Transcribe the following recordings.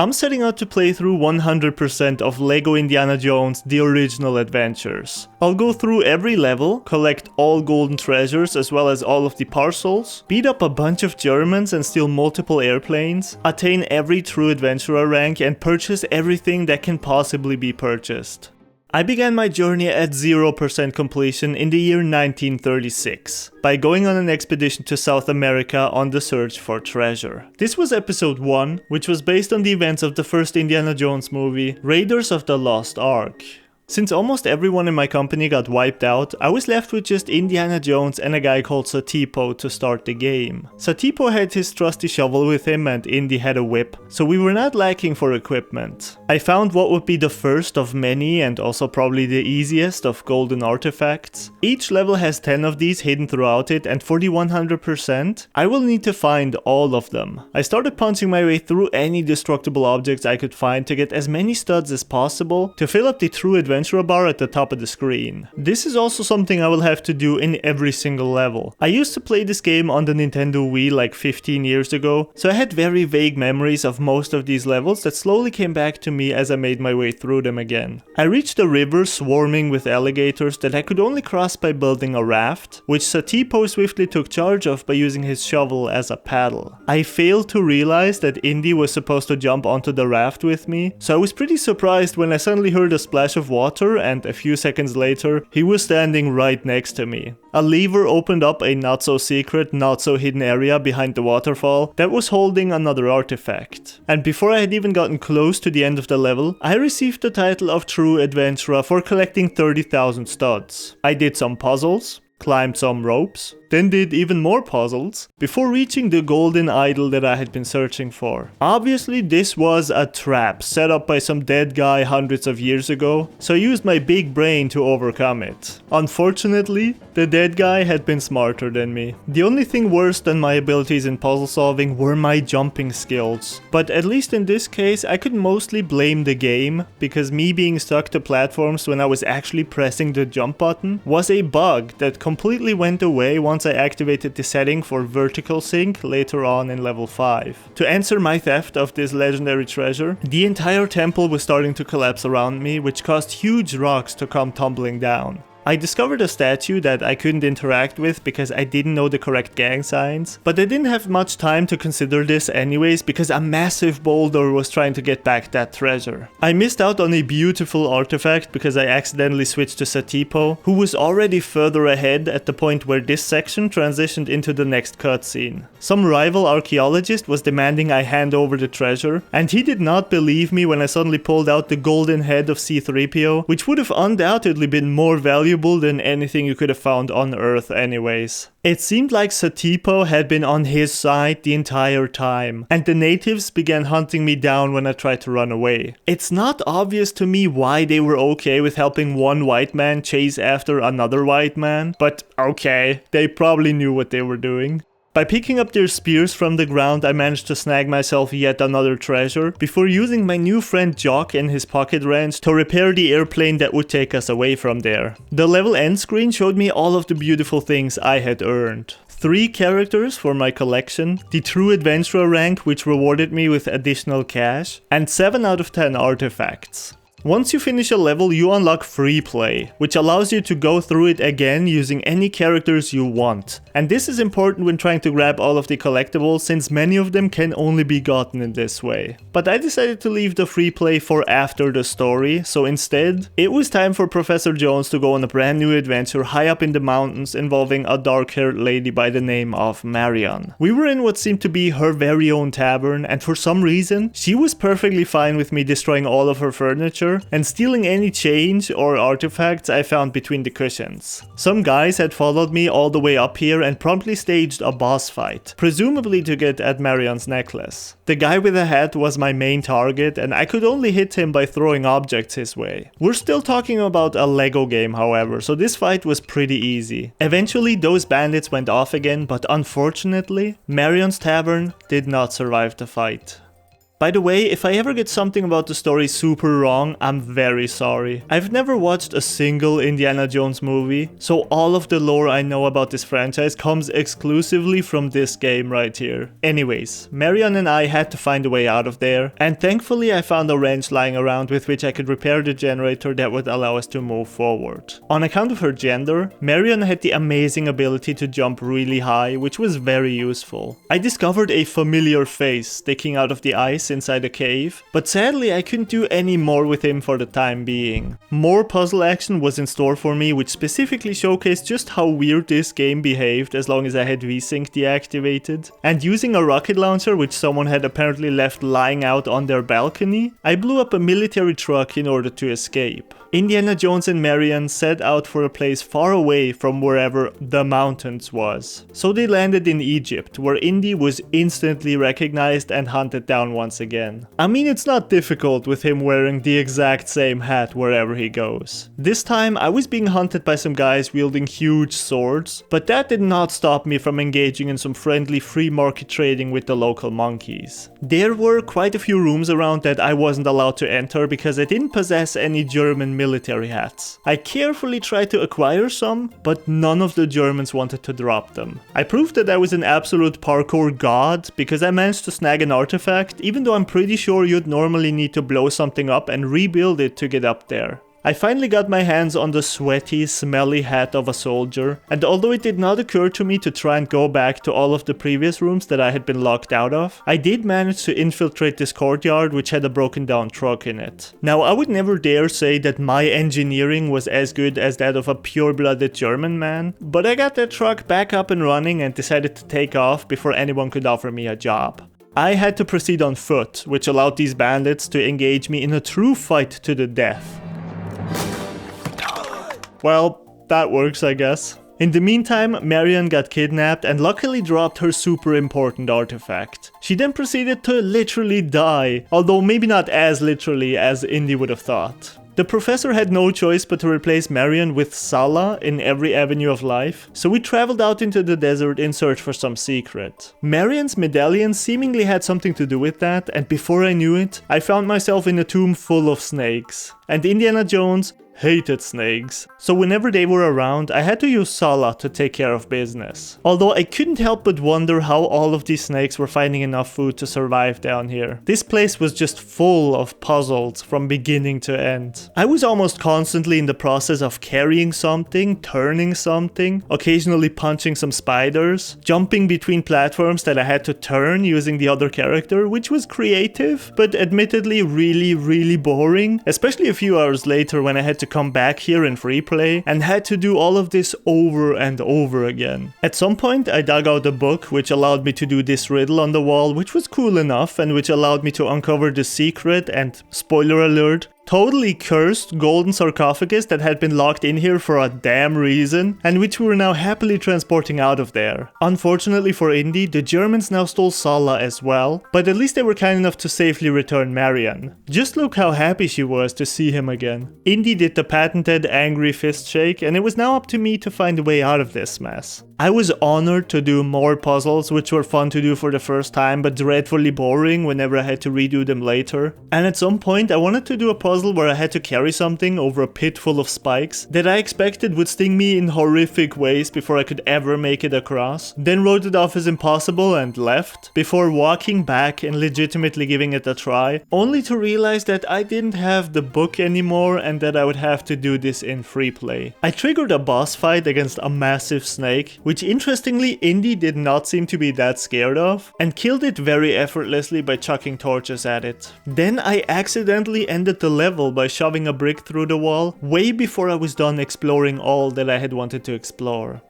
I'm setting out to play through 100% of LEGO Indiana Jones The Original Adventures. I'll go through every level, collect all golden treasures as well as all of the parcels, beat up a bunch of Germans and steal multiple airplanes, attain every true adventurer rank and purchase everything that can possibly be purchased. I began my journey at 0% completion in the year 1936, by going on an expedition to South America on the search for treasure. This was episode 1, which was based on the events of the first Indiana Jones movie, Raiders of the Lost Ark. Since almost everyone in my company got wiped out, I was left with just Indiana Jones and a guy called Satipo to start the game. Satipo had his trusty shovel with him and Indy had a whip, so we were not lacking for equipment. I found what would be the first of many and also probably the easiest of golden artifacts. Each level has 10 of these hidden throughout it, and for the 100%, I will need to find all of them. I started punching my way through any destructible objects I could find to get as many studs as possible to fill up the true adventure bar at the top of the screen. This is also something I will have to do in every single level. I used to play this game on the Nintendo Wii like 15 years ago, so I had very vague memories of most of these levels that slowly came back to me as I made my way through them again. I reached a river swarming with alligators that I could only cross by building a raft, which Satipo swiftly took charge of by using his shovel as a paddle. I failed to realize that Indy was supposed to jump onto the raft with me, so I was pretty surprised when I suddenly heard a splash of water, and a few seconds later, he was standing right next to me. A lever opened up a not so secret, not so hidden area behind the waterfall that was holding another artifact. And before I had even gotten close to the end of the level, I received the title of True Adventurer for collecting 30,000 studs. I did some puzzles, climbed some ropes, then did even more puzzles, before reaching the golden idol that I had been searching for. Obviously this was a trap set up by some dead guy hundreds of years ago, so I used my big brain to overcome it. Unfortunately, the dead guy had been smarter than me. The only thing worse than my abilities in puzzle solving were my jumping skills. But at least in this case, I could mostly blame the game, because me being stuck to platforms when I was actually pressing the jump button was a bug that completely went away once I activated the setting for vertical sync later on in level 5. To answer my theft of this legendary treasure, the entire temple was starting to collapse around me, which caused huge rocks to come tumbling down. I discovered a statue that I couldn't interact with because I didn't know the correct gang signs, but I didn't have much time to consider this anyways because a massive boulder was trying to get back that treasure. I missed out on a beautiful artifact because I accidentally switched to Satipo, who was already further ahead at the point where this section transitioned into the next cutscene. Some rival archaeologist was demanding I hand over the treasure, and he did not believe me when I suddenly pulled out the golden head of C-3PO, which would have undoubtedly been more valuable than anything you could have found on Earth anyways. It seemed like Satipo had been on his side the entire time, and the natives began hunting me down when I tried to run away. It's not obvious to me why they were okay with helping one white man chase after another white man, but okay, they probably knew what they were doing. By picking up their spears from the ground, I managed to snag myself yet another treasure, before using my new friend Jock and his pocket wrench to repair the airplane that would take us away from there. The level end screen showed me all of the beautiful things I had earned. 3 characters for my collection, the True Adventurer rank which rewarded me with additional cash, and 7 out of 10 artifacts. Once you finish a level, you unlock free play, which allows you to go through it again using any characters you want. And this is important when trying to grab all of the collectibles, since many of them can only be gotten in this way. But I decided to leave the free play for after the story, so instead, it was time for Professor Jones to go on a brand new adventure high up in the mountains involving a dark-haired lady by the name of Marion. We were in what seemed to be her very own tavern, and for some reason, she was perfectly fine with me destroying all of her furniture and stealing any change or artifacts I found between the cushions. Some guys had followed me all the way up here and promptly staged a boss fight, presumably to get at Marion's necklace. The guy with the hat was my main target, and I could only hit him by throwing objects his way. We're still talking about a LEGO game, however, so this fight was pretty easy. Eventually those bandits went off again, but unfortunately, Marion's tavern did not survive the fight. By the way, if I ever get something about the story super wrong, I'm very sorry. I've never watched a single Indiana Jones movie, so all of the lore I know about this franchise comes exclusively from this game right here. Anyways, Marion and I had to find a way out of there, and thankfully I found a wrench lying around with which I could repair the generator that would allow us to move forward. On account of her gender, Marion had the amazing ability to jump really high, which was very useful. I discovered a familiar face sticking out of the ice inside a cave, but sadly I couldn't do any more with him for the time being. More puzzle action was in store for me, which specifically showcased just how weird this game behaved as long as I had VSync deactivated. And using a rocket launcher, which someone had apparently left lying out on their balcony, I blew up a military truck in order to escape. Indiana Jones and Marion set out for a place far away from wherever the mountains was. So they landed in Egypt, where Indy was instantly recognized and hunted down once again. I mean, it's not difficult with him wearing the exact same hat wherever he goes. This time I was being hunted by some guys wielding huge swords, but that did not stop me from engaging in some friendly free market trading with the local monkeys. There were quite a few rooms around that I wasn't allowed to enter because I didn't possess any German military hats. I carefully tried to acquire some, but none of the Germans wanted to drop them. I proved that I was an absolute parkour god because I managed to snag an artifact, even though I'm pretty sure you'd normally need to blow something up and rebuild it to get up there. I finally got my hands on the sweaty, smelly hat of a soldier, and although it did not occur to me to try and go back to all of the previous rooms that I had been locked out of, I did manage to infiltrate this courtyard which had a broken down truck in it. Now, I would never dare say that my engineering was as good as that of a pure-blooded German man, but I got that truck back up and running and decided to take off before anyone could offer me a job. I had to proceed on foot, which allowed these bandits to engage me in a true fight to the death. Well, that works, I guess. In the meantime, Marion got kidnapped and luckily dropped her super important artifact. She then proceeded to literally die, although maybe not as literally as Indy would have thought. The professor had no choice but to replace Marion with Salah in every avenue of life, so we traveled out into the desert in search for some secret. Marion's medallion seemingly had something to do with that, and before I knew it, I found myself in a tomb full of snakes. And Indiana Jones hated snakes, so whenever they were around, I had to use Salah to take care of business. Although I couldn't help but wonder how all of these snakes were finding enough food to survive down here. This place was just full of puzzles from beginning to end. I was almost constantly in the process of carrying something, turning something, occasionally punching some spiders, jumping between platforms that I had to turn using the other character, which was creative, but admittedly really boring, especially a few hours later when I had to come back here in free play and had to do all of this over and over again. At some point I dug out a book which allowed me to do this riddle on the wall, which was cool enough and which allowed me to uncover the secret and, spoiler alert, totally cursed golden sarcophagus that had been locked in here for a damn reason, and which we were now happily transporting out of there. Unfortunately for Indy, the Germans now stole Salah as well, but at least they were kind enough to safely return Marion. Just look how happy she was to see him again. Indy did the patented angry fist shake, and it was now up to me to find a way out of this mess. I was honored to do more puzzles, which were fun to do for the first time, but dreadfully boring whenever I had to redo them later. And at some point I wanted to do a puzzle where I had to carry something over a pit full of spikes that I expected would sting me in horrific ways before I could ever make it across, then wrote it off as impossible and left, before walking back and legitimately giving it a try, only to realize that I didn't have the book anymore and that I would have to do this in free play. I triggered a boss fight against a massive snake, which interestingly Indy did not seem to be that scared of, and killed it very effortlessly by chucking torches at it. Then I accidentally ended the level by shoving a brick through the wall, way before I was done exploring all that I had wanted to explore.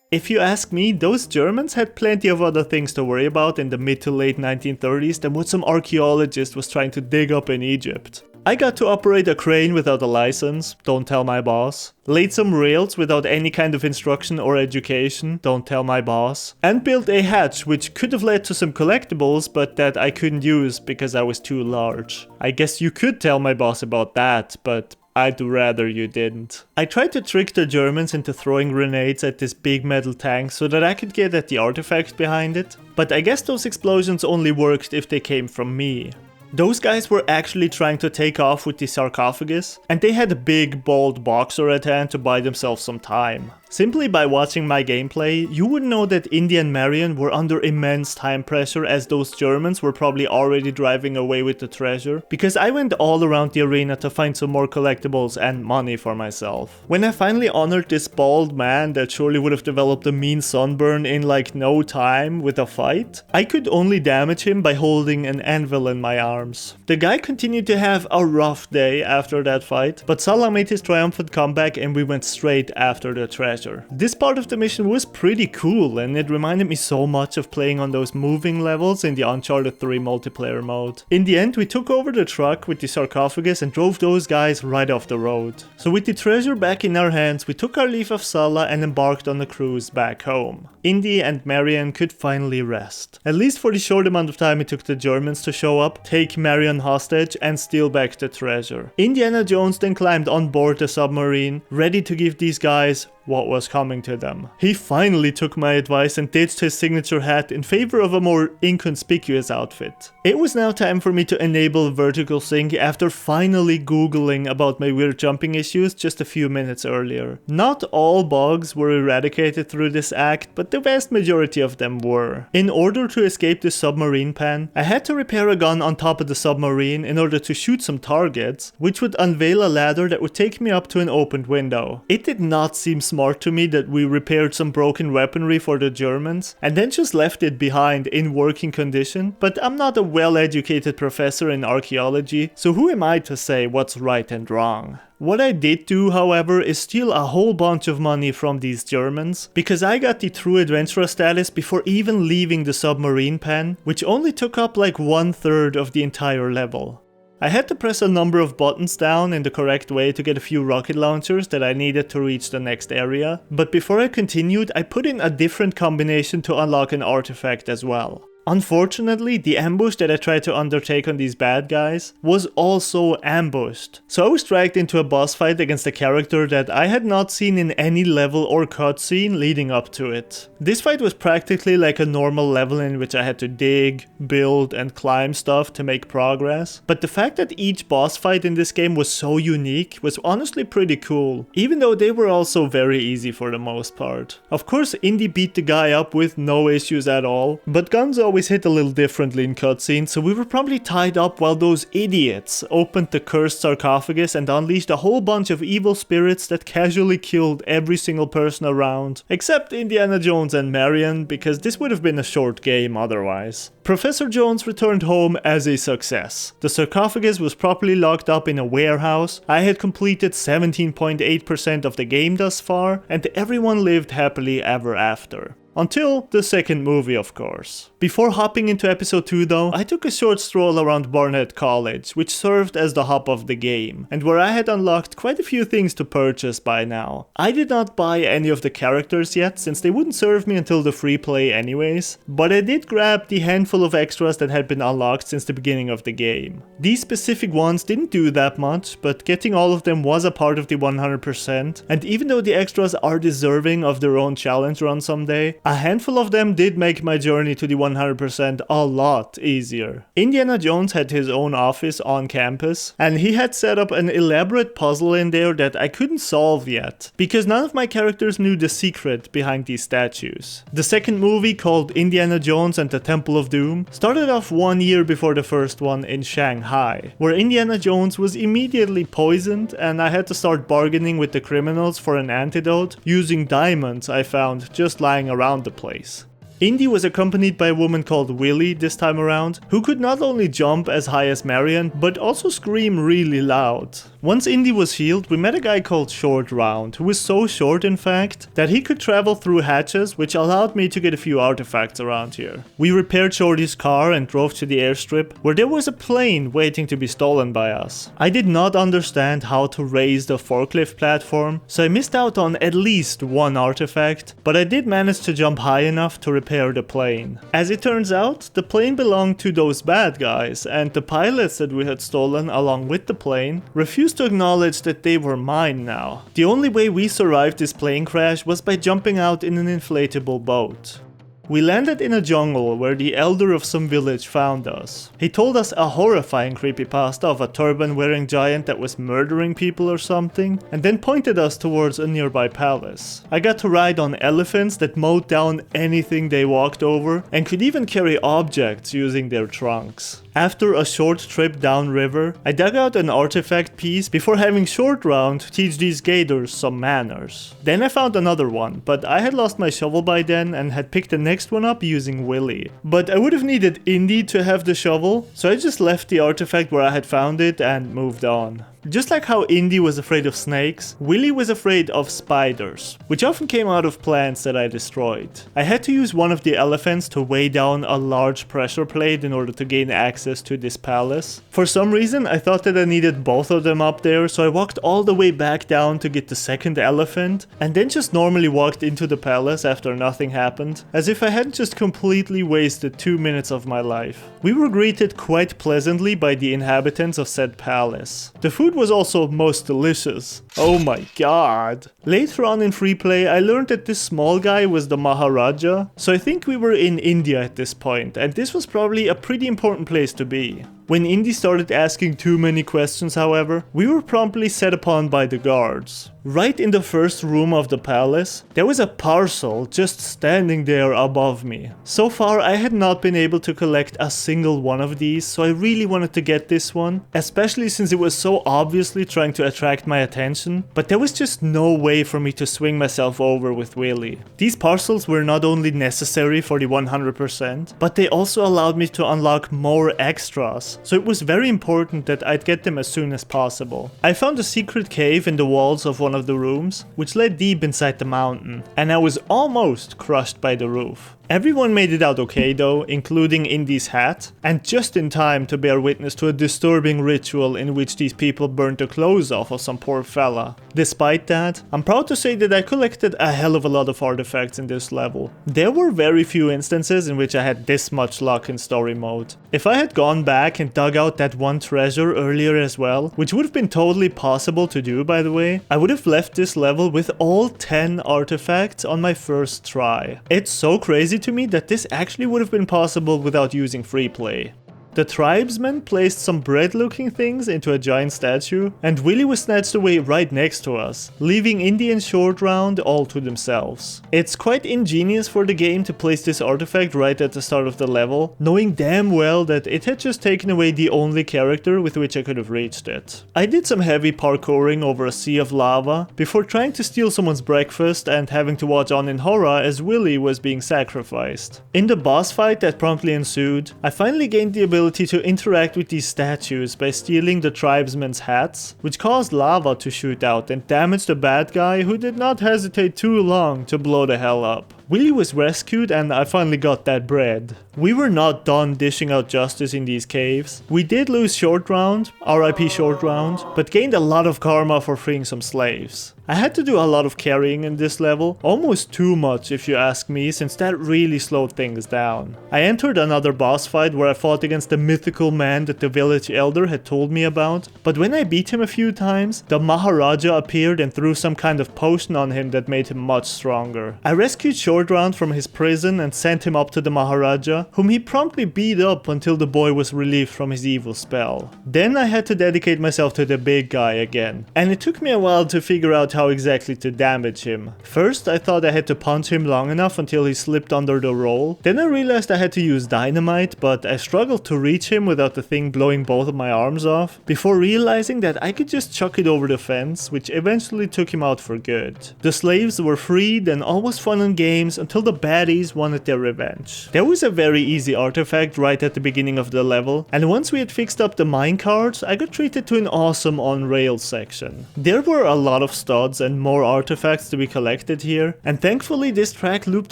If you ask me, those Germans had plenty of other things to worry about in the mid to late 1930s than what some archaeologist was trying to dig up in Egypt. I got to operate a crane without a license, don't tell my boss. Laid some rails without any kind of instruction or education, don't tell my boss. And built a hatch which could have led to some collectibles, but that I couldn't use because I was too large. I guess you could tell my boss about that, but I'd rather you didn't. I tried to trick the Germans into throwing grenades at this big metal tank so that I could get at the artifact behind it, but I guess those explosions only worked if they came from me. Those guys were actually trying to take off with the sarcophagus, and they had a big, bald boxer at hand to buy themselves some time. Simply by watching my gameplay, you would know that Indy and Marion were under immense time pressure as those Germans were probably already driving away with the treasure, because I went all around the arena to find some more collectibles and money for myself. When I finally honored this bald man that surely would have developed a mean sunburn in like no time with a fight, I could only damage him by holding an anvil in my arms. The guy continued to have a rough day after that fight, but Salah made his triumphant comeback and we went straight after the treasure. This part of the mission was pretty cool and it reminded me so much of playing on those moving levels in the Uncharted 3 multiplayer mode. In the end, we took over the truck with the sarcophagus and drove those guys right off the road. So with the treasure back in our hands, we took our leave of Salah and embarked on a cruise back home. Indy and Marion could finally rest. At least for the short amount of time it took the Germans to show up, take Marion hostage and steal back the treasure. Indiana Jones then climbed on board the submarine, ready to give these guys what was coming to them. He finally took my advice and ditched his signature hat in favor of a more inconspicuous outfit. It was now time for me to enable vertical sync after finally googling about my weird jumping issues just a few minutes earlier. Not all bugs were eradicated through this act, but the vast majority of them were. In order to escape the submarine pan, I had to repair a gun on top of the submarine in order to shoot some targets, which would unveil a ladder that would take me up to an opened window. It did not seem smart to me that we repaired some broken weaponry for the Germans and then just left it behind in working condition, but I'm not a well-educated professor in archaeology, so who am I to say what's right and wrong? What I did do, however, is steal a whole bunch of money from these Germans, because I got the true adventurer status before even leaving the submarine pan, which only took up like 1/3 of the entire level. I had to press a number of buttons down in the correct way to get a few rocket launchers that I needed to reach the next area, but before I continued, I put in a different combination to unlock an artifact as well. Unfortunately, the ambush that I tried to undertake on these bad guys was also ambushed. So I was dragged into a boss fight against a character that I had not seen in any level or cutscene leading up to it. This fight was practically like a normal level in which I had to dig, build, and climb stuff to make progress. But the fact that each boss fight in this game was so unique was honestly pretty cool, even though they were also very easy for the most part. Of course, Indy beat the guy up with no issues at all, but guns always hit a little differently in cutscenes, so we were probably tied up while those idiots opened the cursed sarcophagus and unleashed a whole bunch of evil spirits that casually killed every single person around, except Indiana Jones and Marion, because this would have been a short game otherwise. Professor Jones returned home as a success. The sarcophagus was properly locked up in a warehouse, I had completed 17.8% of the game thus far, and everyone lived happily ever after. Until the second movie, of course. Before hopping into episode 2 though, I took a short stroll around Barnett College, which served as the hub of the game, and where I had unlocked quite a few things to purchase by now. I did not buy any of the characters yet, since they wouldn't serve me until the free play anyways, but I did grab the handful of extras that had been unlocked since the beginning of the game. These specific ones didn't do that much, but getting all of them was a part of the 100%, and even though the extras are deserving of their own challenge run someday, a handful of them did make my journey to the 100% a lot easier. Indiana Jones had his own office on campus, and he had set up an elaborate puzzle in there that I couldn't solve yet, because none of my characters knew the secret behind these statues. The second movie, called Indiana Jones and the Temple of Doom, started off 1 year before the first one in Shanghai, where Indiana Jones was immediately poisoned and I had to start bargaining with the criminals for an antidote using diamonds I found just lying around the place. Indy was accompanied by a woman called Willy this time around, who could not only jump as high as Marion, but also scream really loud. Once Indy was healed, we met a guy called Short Round, who was so short in fact, that he could travel through hatches, which allowed me to get a few artifacts around here. We repaired Shorty's car and drove to the airstrip, where there was a plane waiting to be stolen by us. I did not understand how to raise the forklift platform, so I missed out on at least one artifact, but I did manage to jump high enough to repair the plane. As it turns out, the plane belonged to those bad guys, and the pilots that we had stolen along with the plane refused to acknowledge that they were mine now. The only way we survived this plane crash was by jumping out in an inflatable boat. We landed in a jungle where the elder of some village found us. He told us a horrifying creepypasta of a turban-wearing giant that was murdering people or something, and then pointed us towards a nearby palace. I got to ride on elephants that mowed down anything they walked over, and could even carry objects using their trunks. After a short trip downriver, I dug out an artifact piece before having Short Round teach these gators some manners. Then I found another one, but I had lost my shovel by then and had picked the next one up using Willy. But I would have needed Indy to have the shovel, so I just left the artifact where I had found it and moved on. Just like how Indy was afraid of snakes, Willy was afraid of spiders, which often came out of plants that I destroyed. I had to use one of the elephants to weigh down a large pressure plate in order to gain access to this palace. For some reason, I thought that I needed both of them up there, so I walked all the way back down to get the second elephant, and then just normally walked into the palace after nothing happened, as if I hadn't just completely wasted 2 minutes of my life. We were greeted quite pleasantly by the inhabitants of said palace. The food was also most delicious. Oh my god. Later on in free play, I learned that this small guy was the Maharaja, so I think we were in India at this point, and this was probably a pretty important place to be. When Indy started asking too many questions, however, we were promptly set upon by the guards. Right in the first room of the palace, there was a parcel just standing there above me. So far, I had not been able to collect a single one of these, so I really wanted to get this one, especially since it was so obviously trying to attract my attention, but there was just no way for me to swing myself over with Willy. These parcels were not only necessary for the 100%, but they also allowed me to unlock more extras. So it was very important that I'd get them as soon as possible. I found a secret cave in the walls of one of the rooms, which led deep inside the mountain, and I was almost crushed by the roof. Everyone made it out okay though, including Indy's hat, and just in time to bear witness to a disturbing ritual in which these people burnt the clothes off of some poor fella. Despite that, I'm proud to say that I collected a hell of a lot of artifacts in this level. There were very few instances in which I had this much luck in story mode. If I had gone back and dug out that one treasure earlier as well, which would have been totally possible to do by the way, I would have left this level with all 10 artifacts on my first try. It's so crazy to me that this actually would have been possible without using free play. The tribesmen placed some bread-looking things into a giant statue, and Willy was snatched away right next to us, leaving Indy and Short Round all to themselves. It's quite ingenious for the game to place this artifact right at the start of the level, knowing damn well that it had just taken away the only character with which I could have reached it. I did some heavy parkouring over a sea of lava, before trying to steal someone's breakfast and having to watch on in horror as Willy was being sacrificed. In the boss fight that promptly ensued, I finally gained the ability to interact with these statues by stealing the tribesmen's hats, which caused lava to shoot out and damage the bad guy, who did not hesitate too long to blow the hell up. Willy was rescued and I finally got that bread. We were not done dishing out justice in these caves. We did lose Short Round, RIP Short Round, but gained a lot of karma for freeing some slaves. I had to do a lot of carrying in this level, almost too much if you ask me, since that really slowed things down. I entered another boss fight where I fought against the mythical man that the village elder had told me about, but when I beat him a few times, the Maharaja appeared and threw some kind of potion on him that made him much stronger. I rescued Short Round from his prison and sent him up to the Maharaja, whom he promptly beat up until the boy was relieved from his evil spell. Then I had to dedicate myself to the big guy again, and it took me a while to figure out how exactly to damage him. First, I thought I had to punch him long enough until he slipped under the roll. Then I realized I had to use dynamite, but I struggled to reach him without the thing blowing both of my arms off, before realizing that I could just chuck it over the fence, which eventually took him out for good. The slaves were freed and all was fun and games until the baddies wanted their revenge. There was a very easy artifact right at the beginning of the level, and once we had fixed up the minecarts, I got treated to an awesome on-rails section. There were a lot of studs and more artifacts to be collected here, and thankfully this track looped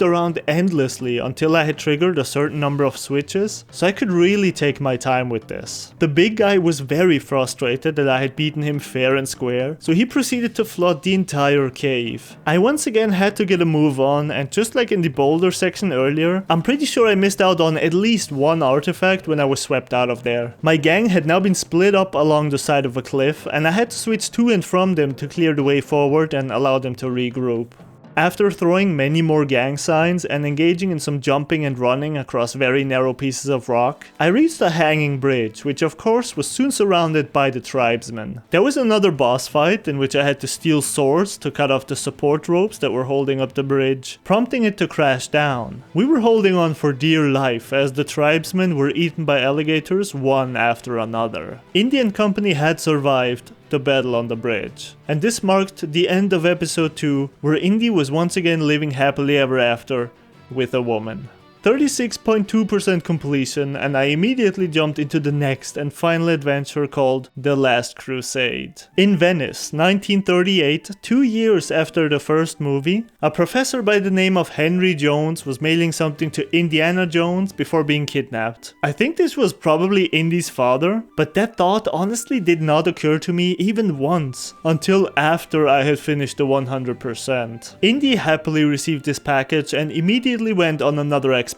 around endlessly until I had triggered a certain number of switches, so I could really take my time with this. The big guy was very frustrated that I had beaten him fair and square, so he proceeded to flood the entire cave. I once again had to get a move on, and just like in the boulder section earlier, I'm pretty sure I missed out on at least one artifact when I was swept out of there. My gang had now been split up along the side of a cliff, and I had to switch to and from them to clear the way forward and allow them to regroup. After throwing many more gang signs and engaging in some jumping and running across very narrow pieces of rock, I reached a hanging bridge, which of course was soon surrounded by the tribesmen. There was another boss fight in which I had to steal swords to cut off the support ropes that were holding up the bridge, prompting it to crash down. We were holding on for dear life as the tribesmen were eaten by alligators one after another. Indian Company had survived the battle on the bridge. And this marked the end of episode 2, where Indy was once again living happily ever after with a woman. 36.2% completion, and I immediately jumped into the next and final adventure called The Last Crusade. In Venice, 1938, 2 years after the first movie, a professor by the name of Henry Jones was mailing something to Indiana Jones before being kidnapped. I think this was probably Indy's father, but that thought honestly did not occur to me even once, until after I had finished the 100%. Indy happily received this package and immediately went on another expedition.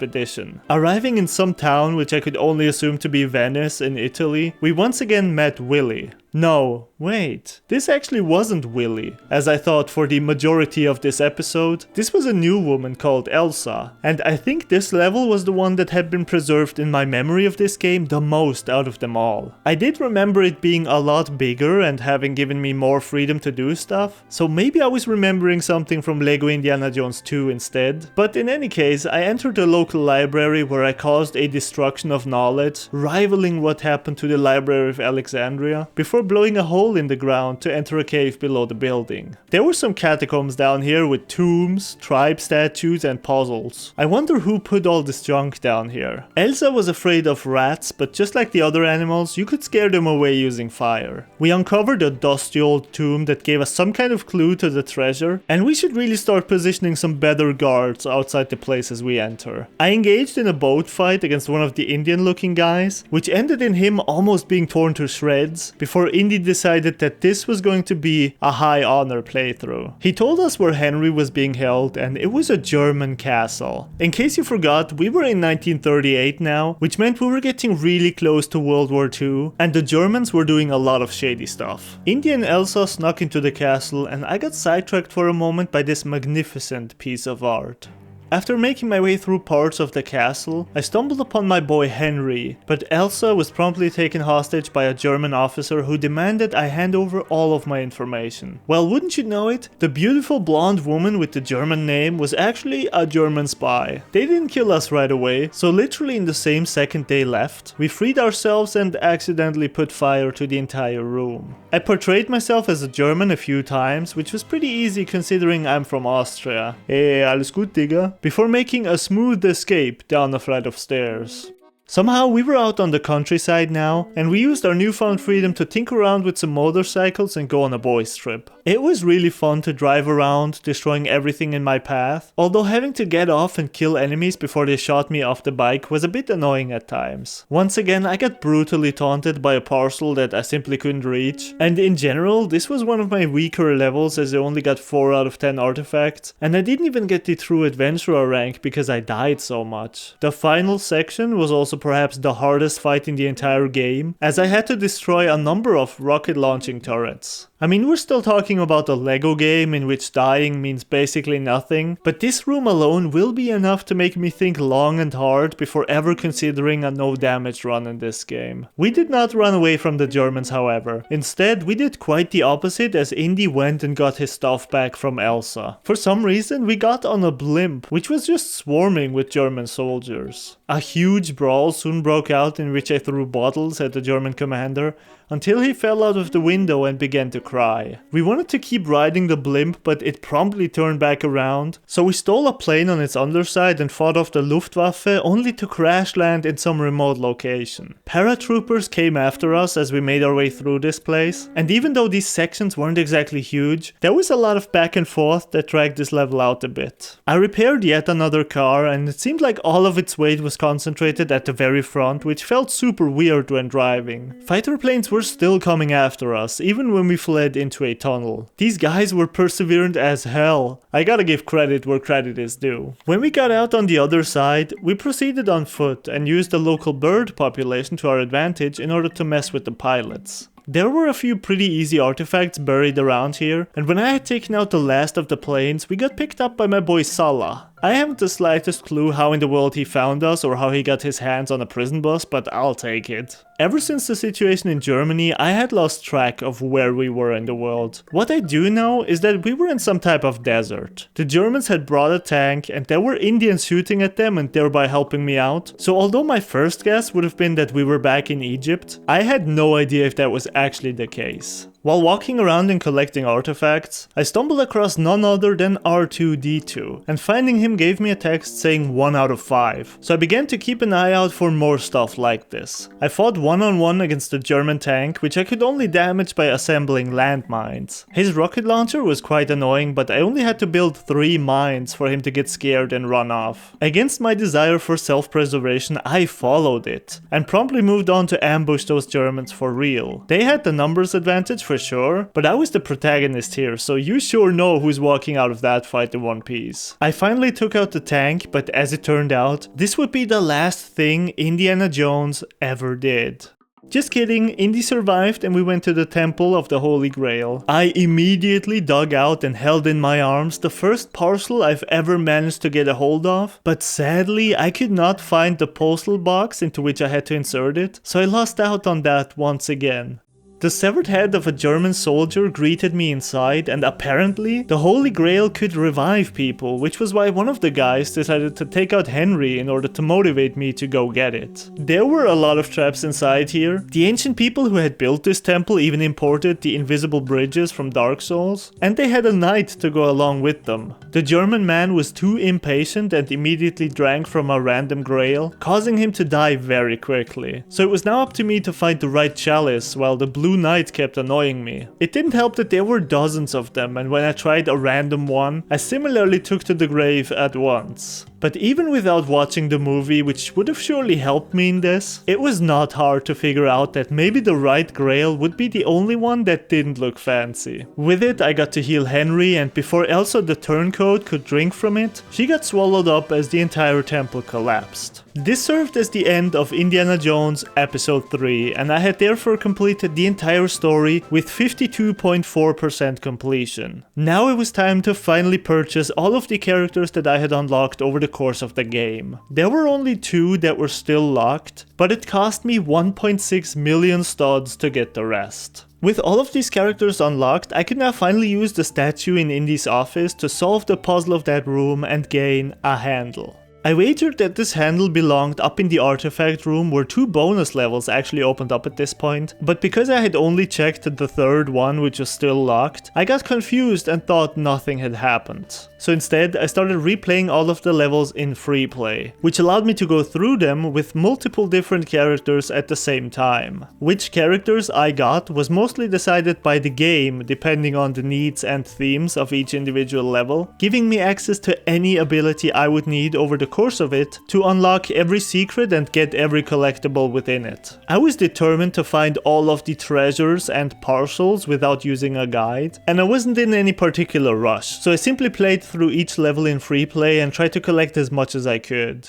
Arriving in some town which I could only assume to be Venice in Italy, we once again met Willy. No, wait, this actually wasn't Willy, as I thought for the majority of this episode. This was a new woman called Elsa, and I think this level was the one that had been preserved in my memory of this game the most out of them all. I did remember it being a lot bigger and having given me more freedom to do stuff, so maybe I was remembering something from LEGO Indiana Jones 2 instead. But in any case, I entered the local library where I caused a destruction of knowledge, rivaling what happened to the Library of Alexandria, before blowing a hole in the ground to enter a cave below the building. There were some catacombs down here with tombs, tribe statues and puzzles. I wonder who put all this junk down here. Elsa was afraid of rats, but just like the other animals, you could scare them away using fire. We uncovered a dusty old tomb that gave us some kind of clue to the treasure, and we should really start positioning some better guards outside the places we enter. I engaged in a boat fight against one of the Indian looking guys, which ended in him almost being torn to shreds, before Indy decided that this was going to be a high honor playthrough. He told us where Henry was being held, and it was a German castle. In case you forgot, we were in 1938 now, which meant we were getting really close to World War II, and the Germans were doing a lot of shady stuff. Indy and Elsa snuck into the castle, and I got sidetracked for a moment by this magnificent piece of art. After making my way through parts of the castle, I stumbled upon my boy Henry, but Elsa was promptly taken hostage by a German officer who demanded I hand over all of my information. Well, wouldn't you know it, the beautiful blonde woman with the German name was actually a German spy. They didn't kill us right away, so literally in the same second they left, we freed ourselves and accidentally put fire to the entire room. I portrayed myself as a German a few times, which was pretty easy considering I'm from Austria. Hey, alles gut, Digga? Before making a smooth escape down a flight of stairs. Somehow we were out on the countryside now, and we used our newfound freedom to tinker around with some motorcycles and go on a boys trip. It was really fun to drive around, destroying everything in my path, although having to get off and kill enemies before they shot me off the bike was a bit annoying at times. Once again, I got brutally taunted by a parcel that I simply couldn't reach, and in general, this was one of my weaker levels as I only got 4 out of 10 artifacts, and I didn't even get the true adventurer rank because I died so much. The final section was also perhaps the hardest fight in the entire game, as I had to destroy a number of rocket launching turrets. I mean, we're still talking about a LEGO game in which dying means basically nothing, but this room alone will be enough to make me think long and hard before ever considering a no damage run in this game. We did not run away from the Germans, however. Instead, we did quite the opposite as Indy went and got his stuff back from Elsa. For some reason, we got on a blimp, which was just swarming with German soldiers. A huge brawl soon broke out in which I threw bottles at the German commander, until he fell out of the window and began to cry. We wanted to keep riding the blimp, but it promptly turned back around, so we stole a plane on its underside and fought off the Luftwaffe only to crash land in some remote location. Paratroopers came after us as we made our way through this place, and even though these sections weren't exactly huge, there was a lot of back and forth that dragged this level out a bit. I repaired yet another car, and it seemed like all of its weight was concentrated at the very front, which felt super weird when driving. Fighter planes were still coming after us, even when we fled into a tunnel. These guys were perseverant as hell. I gotta give credit where credit is due. When we got out on the other side, we proceeded on foot and used the local bird population to our advantage in order to mess with the pilots. There were a few pretty easy artifacts buried around here, and when I had taken out the last of the planes, we got picked up by my boy Salah. I haven't the slightest clue how in the world he found us or how he got his hands on a prison bus, but I'll take it. Ever since the situation in Germany, I had lost track of where we were in the world. What I do know is that we were in some type of desert. The Germans had brought a tank and there were Indians shooting at them and thereby helping me out. So although my first guess would have been that we were back in Egypt, I had no idea if that was actually the case. While walking around and collecting artifacts, I stumbled across none other than R2-D2, and finding him gave me a text saying 1 out of 5, so I began to keep an eye out for more stuff like this. I fought one-on-one against the German tank, which I could only damage by assembling landmines. His rocket launcher was quite annoying, but I only had to build 3 mines for him to get scared and run off. Against my desire for self-preservation, I followed it, and promptly moved on to ambush those Germans for real. They had the numbers advantage for sure, but I was the protagonist here, so you sure know who's walking out of that fight in one piece. I finally took out the tank, but as it turned out, this would be the last thing Indiana Jones ever did. Just kidding, Indy survived and we went to the Temple of the Holy Grail. I immediately dug out and held in my arms the first parcel I've ever managed to get a hold of, but sadly I could not find the postal box into which I had to insert it, so I lost out on that once again. The severed head of a German soldier greeted me inside, and apparently the Holy Grail could revive people, which was why one of the guys decided to take out Henry in order to motivate me to go get it. There were a lot of traps inside here. The ancient people who had built this temple even imported the invisible bridges from Dark Souls, and they had a knight to go along with them. The German man was too impatient and immediately drank from a random grail, causing him to die very quickly. So it was now up to me to find the right chalice, while the Blue Knight kept annoying me. It didn't help that there were dozens of them, and when I tried a random one, I similarly took to the grave at once. But even without watching the movie, which would have surely helped me in this, it was not hard to figure out that maybe the right grail would be the only one that didn't look fancy. With it, I got to heal Henry, and before Elsa the turncoat could drink from it, she got swallowed up as the entire temple collapsed. This served as the end of Indiana Jones Episode 3, and I had therefore completed the entire story with 52.4% completion. Now it was time to finally purchase all of the characters that I had unlocked over the course of the game. There were only 2 that were still locked, but it cost me 1.6 million studs to get the rest. With all of these characters unlocked, I could now finally use the statue in Indy's office to solve the puzzle of that room and gain a handle. I wagered that this handle belonged up in the artifact room where 2 bonus levels actually opened up at this point, but because I had only checked the 3rd one which was still locked, I got confused and thought nothing had happened. So instead, I started replaying all of the levels in free play, which allowed me to go through them with multiple different characters at the same time. Which characters I got was mostly decided by the game depending on the needs and themes of each individual level, giving me access to any ability I would need over the course of it to unlock every secret and get every collectible within it. I was determined to find all of the treasures and parcels without using a guide, and I wasn't in any particular rush, so I simply played through each level in free play and tried to collect as much as I could.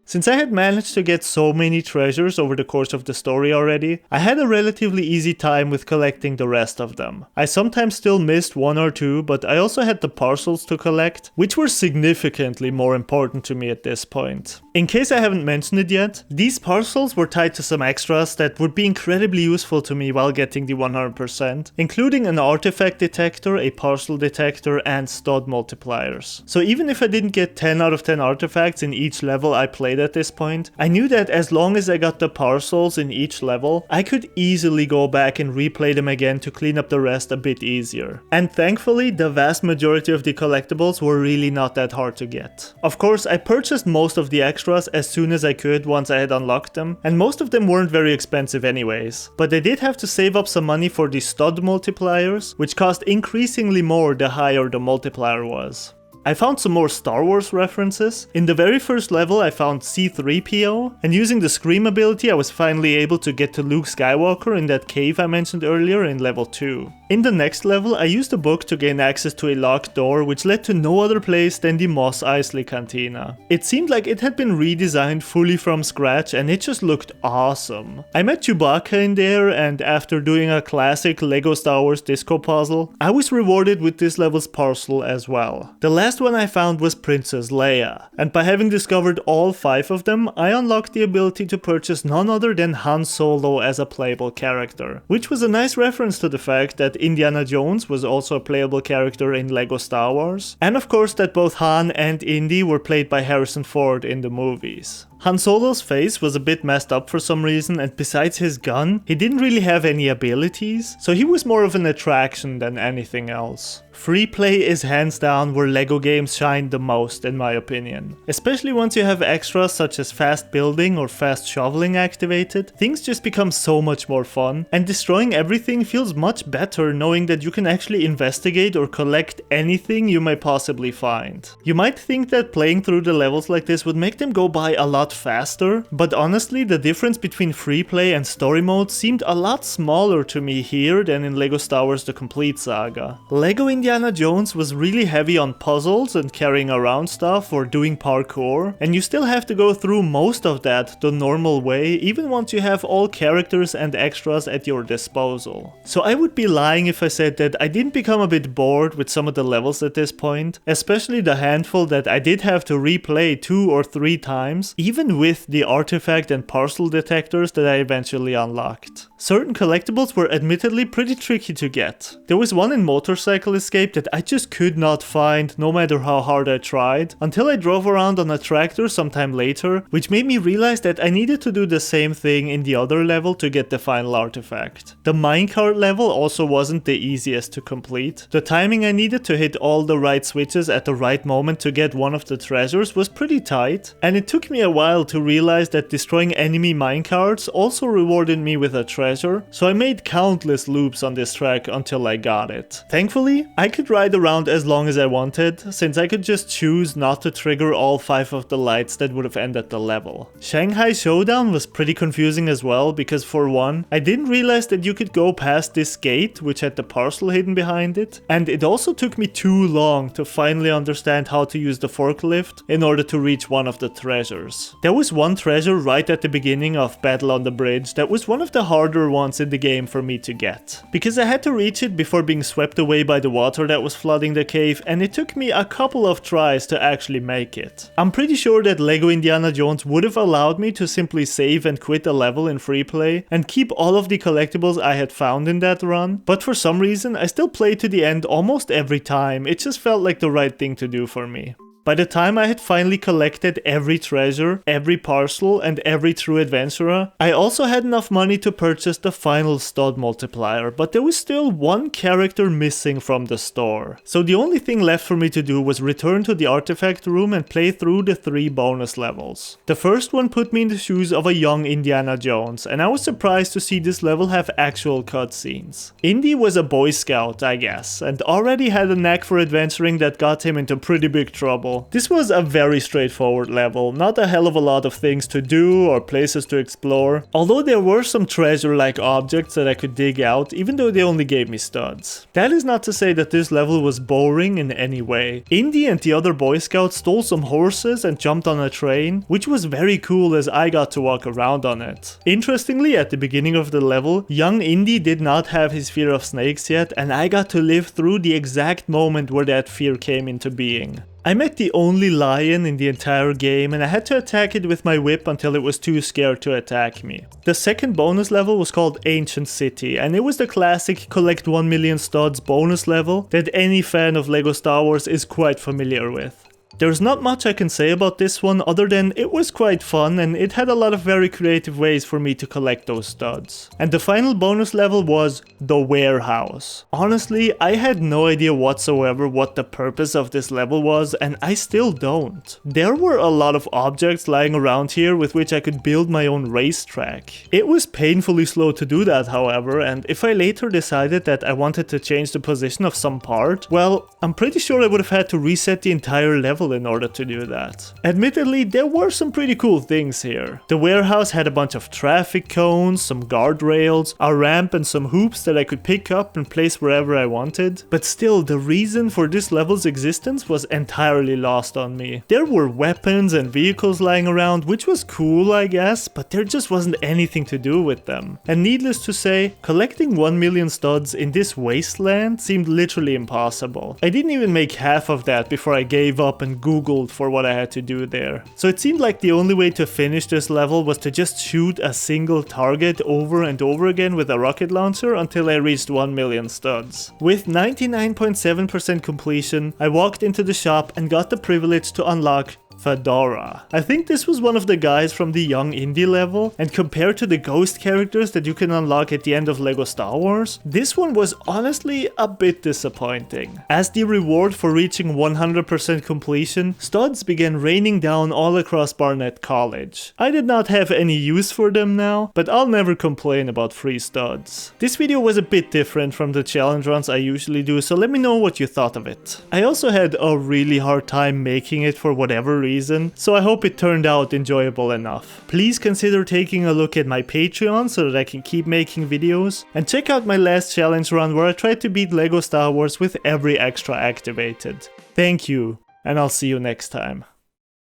Since I had managed to get so many treasures over the course of the story already, I had a relatively easy time with collecting the rest of them. I sometimes still missed 1 or 2, but I also had the parcels to collect, which were significantly more important to me at this point. In case I haven't mentioned it yet, these parcels were tied to some extras that would be incredibly useful to me while getting the 100%, including an artifact detector, a parcel detector, and stud multipliers. So even if I didn't get 10 out of 10 artifacts in each level I played at this point, I knew that as long as I got the parcels in each level, I could easily go back and replay them again to clean up the rest a bit easier. And thankfully, the vast majority of the collectibles were really not that hard to get. Of course, I purchased most of the extras as soon as I could once I had unlocked them, and most of them weren't very expensive anyways. But I did have to save up some money for the stud multipliers, which cost increasingly more the higher the multiplier was. I found some more Star Wars references. In the very first level I found C-3PO, and using the Scream ability I was finally able to get to Luke Skywalker in that cave I mentioned earlier in level 2. In the next level, I used a book to gain access to a locked door, which led to no other place than the Mos Eisley Cantina. It seemed like it had been redesigned fully from scratch and it just looked awesome. I met Chewbacca in there, and after doing a classic LEGO Star Wars disco puzzle, I was rewarded with this level's parcel as well. The last one I found was Princess Leia, and by having discovered all 5 of them, I unlocked the ability to purchase none other than Han Solo as a playable character, which was a nice reference to the fact that Indiana Jones was also a playable character in LEGO Star Wars, and of course that both Han and Indy were played by Harrison Ford in the movies. Han Solo's face was a bit messed up for some reason, and besides his gun, he didn't really have any abilities, so he was more of an attraction than anything else. Free play is hands down where LEGO games shine the most in my opinion. Especially once you have extras such as fast building or fast shoveling activated, things just become so much more fun, and destroying everything feels much better knowing that you can actually investigate or collect anything you may possibly find. You might think that playing through the levels like this would make them go by a lot faster, but honestly the difference between free play and story mode seemed a lot smaller to me here than in LEGO Star Wars The Complete Saga. LEGO Indiana Jones was really heavy on puzzles and carrying around stuff or doing parkour, and you still have to go through most of that the normal way even once you have all characters and extras at your disposal. So I would be lying if I said that I didn't become a bit bored with some of the levels at this point, especially the handful that I did have to replay 2 or 3 times, even with the artifact and parcel detectors that I eventually unlocked. Certain collectibles were admittedly pretty tricky to get. There was one in Motorcycle Escape that I just could not find no matter how hard I tried, until I drove around on a tractor sometime later, which made me realize that I needed to do the same thing in the other level to get the final artifact. The minecart level also wasn't the easiest to complete. The timing I needed to hit all the right switches at the right moment to get one of the treasures was pretty tight, and it took me a while to realize that destroying enemy minecarts also rewarded me with a treasure, so I made countless loops on this track until I got it. Thankfully, I could ride around as long as I wanted, since I could just choose not to trigger all 5 of the lights that would have ended the level. Shanghai Showdown was pretty confusing as well, because for one, I didn't realize that you could go past this gate which had the parcel hidden behind it, and it also took me too long to finally understand how to use the forklift in order to reach one of the treasures. There was one treasure right at the beginning of Battle on the Bridge that was one of the harder ones in the game for me to get, because I had to reach it before being swept away by the water that was flooding the cave, and it took me a couple of tries to actually make it. I'm pretty sure that LEGO Indiana Jones would have allowed me to simply save and quit a level in free play and keep all of the collectibles I had found in that run, but for some reason I still played to the end almost every time. It just felt like the right thing to do for me. By the time I had finally collected every treasure, every parcel, and every true adventurer, I also had enough money to purchase the final stud multiplier, but there was still one character missing from the store. So the only thing left for me to do was return to the artifact room and play through the 3 bonus levels. The first one put me in the shoes of a young Indiana Jones, and I was surprised to see this level have actual cutscenes. Indy was a Boy Scout, I guess, and already had a knack for adventuring that got him into pretty big trouble. This was a very straightforward level, not a hell of a lot of things to do or places to explore, although there were some treasure-like objects that I could dig out, even though they only gave me studs. That is not to say that this level was boring in any way. Indy and the other Boy Scouts stole some horses and jumped on a train, which was very cool as I got to walk around on it. Interestingly, at the beginning of the level, young Indy did not have his fear of snakes yet, and I got to live through the exact moment where that fear came into being. I met the only lion in the entire game, and I had to attack it with my whip until it was too scared to attack me. The second bonus level was called Ancient City, and it was the classic collect 1 million studs bonus level that any fan of LEGO Star Wars is quite familiar with. There's not much I can say about this one other than it was quite fun and it had a lot of very creative ways for me to collect those studs. And the final bonus level was the warehouse. Honestly, I had no idea whatsoever what the purpose of this level was, and I still don't. There were a lot of objects lying around here with which I could build my own racetrack. It was painfully slow to do that, however, and if I later decided that I wanted to change the position of some part, well, I'm pretty sure I would have had to reset the entire level level in order to do that. Admittedly, there were some pretty cool things here. The warehouse had a bunch of traffic cones, some guardrails, a ramp and some hoops that I could pick up and place wherever I wanted. But still, the reason for this level's existence was entirely lost on me. There were weapons and vehicles lying around, which was cool I guess, but there just wasn't anything to do with them. And needless to say, collecting 1 million studs in this wasteland seemed literally impossible. I didn't even make half of that before I gave up and googled for what I had to do there. So it seemed like the only way to finish this level was to just shoot a single target over and over again with a rocket launcher until I reached 1 million studs. With 99.7% completion, I walked into the shop and got the privilege to unlock Fedora. I think this was one of the guys from the Young Indie level, and compared to the ghost characters that you can unlock at the end of LEGO Star Wars, this one was honestly a bit disappointing. As the reward for reaching 100% completion, studs began raining down all across Barnett College. I did not have any use for them now, but I'll never complain about free studs. This video was a bit different from the challenge runs I usually do, so let me know what you thought of it. I also had a really hard time making it for whatever reason, so I hope it turned out enjoyable enough. Please consider taking a look at my Patreon so that I can keep making videos, and check out my last challenge run where I tried to beat LEGO Star Wars with every extra activated. Thank you, and I'll see you next time.